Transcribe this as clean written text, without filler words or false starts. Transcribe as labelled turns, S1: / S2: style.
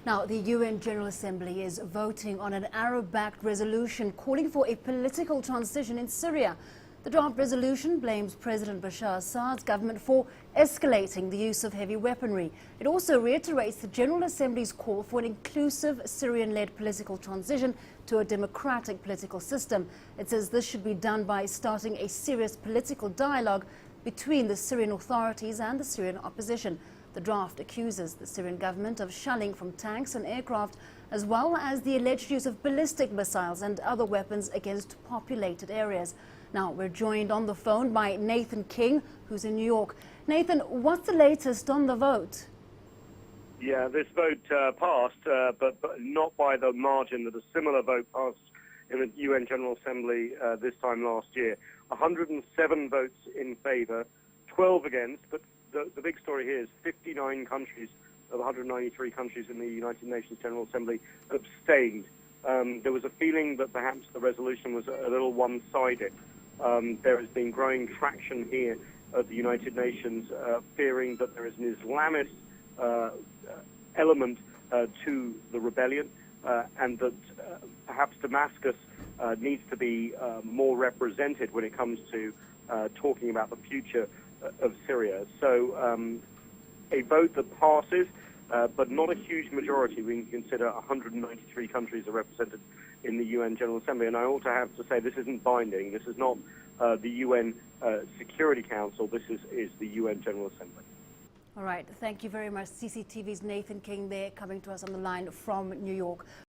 S1: Now, the UN General Assembly is voting on an Arab-backed resolution calling for a political transition in Syria. The draft resolution blames President Bashar Assad's government for escalating the use of heavy weaponry. It also reiterates the General Assembly's call for an inclusive Syrian-led political transition to a democratic political system. It says this should be done by starting a serious political dialogue between the Syrian authorities and the Syrian opposition. The draft accuses the Syrian government of shelling from tanks and aircraft, as well as the alleged use of ballistic missiles and other weapons against populated areas. Now, we're joined on the phone by Nathan King, who's in New York. Nathan, what's the latest on the vote?
S2: Yeah, this vote passed, but not by the margin that a similar vote passed in the UN General Assembly this time last year. 107 votes in favor, 12 against, but the big story here is 59 countries of 193 countries in the United Nations General Assembly abstained. There was a feeling that perhaps the resolution was a little one-sided. There has been growing traction here at the United Nations, fearing that there is an Islamist element to the rebellion, and that perhaps Damascus needs to be more represented when it comes to talking about the future of Syria. So a vote that passes, but not a huge majority. We can consider 193 countries are represented in the UN General Assembly. And I also have to say this isn't binding. This is not the UN Security Council. This is the UN General Assembly.
S1: All right. Thank you very much. CCTV's Nathan King there, coming to us on the line from New York.